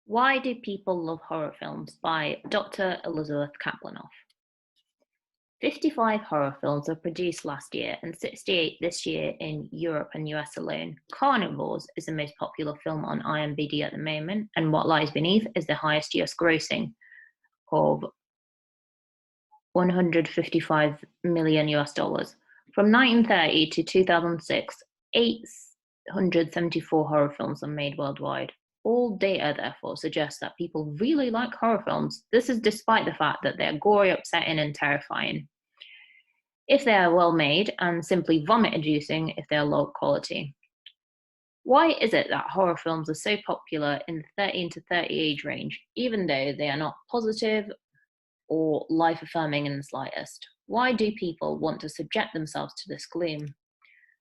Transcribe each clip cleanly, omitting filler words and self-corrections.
Why Do People Love Horror Films by Dr. Elizabeth Kaplunov. 55 horror films were produced last year and 68 this year in Europe and US alone. Carnivores is the most popular film on IMDb at the moment, and What Lies Beneath is the highest US grossing of 155 million US dollars. From 1930 to 2006, 874 horror films were made worldwide. All data, therefore, suggests that people really like horror films. This is despite the fact that they're gory, upsetting, and terrifying if they are well made, and simply vomit-inducing if they are low quality. Why is it that horror films are so popular in the 13 to 30 age range, even though they are not positive or life-affirming in the slightest? Why do people want to subject themselves to this gloom?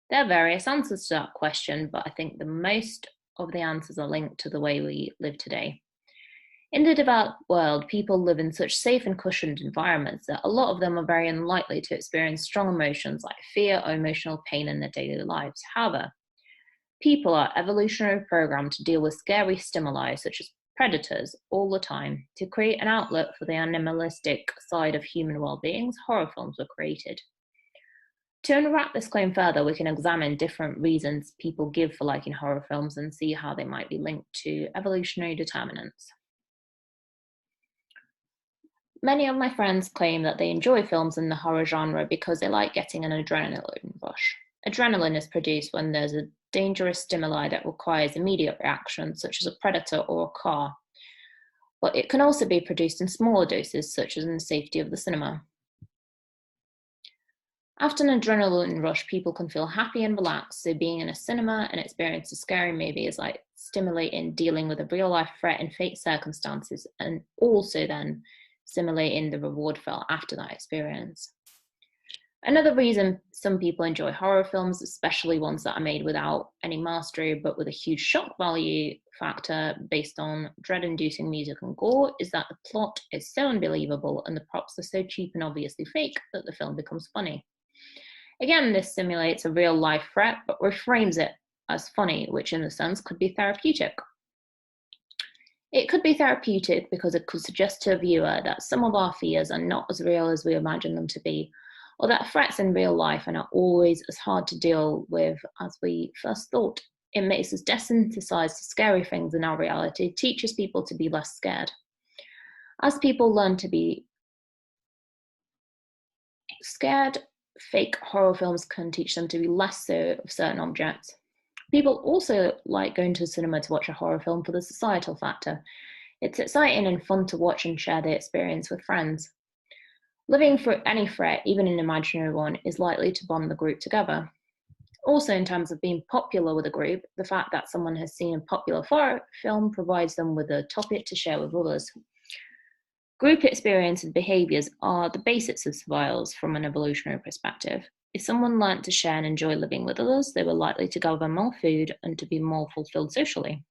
There are various answers to that question, but I think the most of the answers are linked to the way we live today. In the developed world, people live in such safe and cushioned environments that a lot of them are very unlikely to experience strong emotions like fear or emotional pain in their daily lives. However, people are evolutionarily programmed to deal with scary stimuli such as predators all the time. To create an outlet for the animalistic side of human well-being, horror films were created. To unwrap this claim further, we can examine different reasons people give for liking horror films and see how they might be linked to evolutionary determinants. Many of my friends claim that they enjoy films in the horror genre because they like getting an adrenaline rush. Adrenaline is produced when there's a dangerous stimuli that requires immediate reaction, such as a predator or a car. But it can also be produced in smaller doses, such as in the safety of the cinema. After an adrenaline rush, people can feel happy and relaxed, so being in a cinema and experiencing a scary movie is like stimulating dealing with a real-life threat in fake circumstances, and also then simulating the reward felt after that experience. Another reason some people enjoy horror films, especially ones that are made without any mastery but with a huge shock value factor based on dread-inducing music and gore, is that the plot is so unbelievable and the props are so cheap and obviously fake that the film becomes funny. Again, this simulates a real-life threat but reframes it as funny, which in a sense could be therapeutic. It could be therapeutic because it could suggest to a viewer that some of our fears are not as real as we imagine them to be, or that threats in real life are not always as hard to deal with as we first thought. It makes us desensitize to scary things in our reality, teaches people to be less scared. As people learn to be scared, fake horror films can teach them to be less so of certain objects. People also like going to the cinema to watch a horror film for the societal factor. It's exciting and fun to watch and share the experience with friends. Living through any threat, even an imaginary one, is likely to bond the group together. Also, in terms of being popular with a group, the fact that someone has seen a popular horror film provides them with a topic to share with others. Group experience and behaviors are the basics of survival from an evolutionary perspective. If someone learnt to share and enjoy living with others, they were likely to gather more food and to be more fulfilled socially.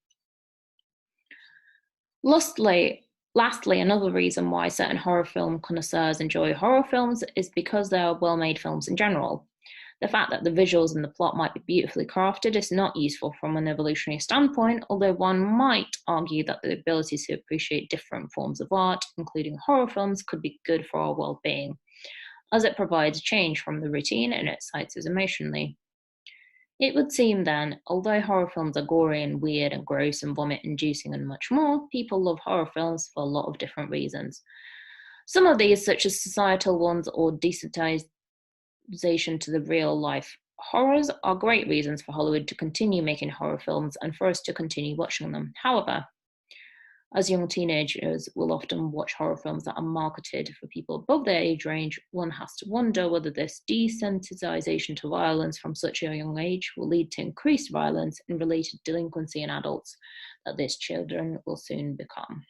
Lastly, another reason why certain horror film connoisseurs enjoy horror films is because they are well-made films in general. The fact that the visuals and the plot might be beautifully crafted is not useful from an evolutionary standpoint, although one might argue that the ability to appreciate different forms of art, including horror films, could be good for our well-being, as it provides change from the routine and excites us emotionally. It would seem then, although horror films are gory and weird and gross and vomit-inducing and much more, people love horror films for a lot of different reasons. Some of these, such as societal ones or desensitization to the real-life horrors, are great reasons for Hollywood to continue making horror films and for us to continue watching them. However, as young teenagers will often watch horror films that are marketed for people above their age range, one has to wonder whether this desensitization to violence from such a young age will lead to increased violence and related delinquency in adults that these children will soon become.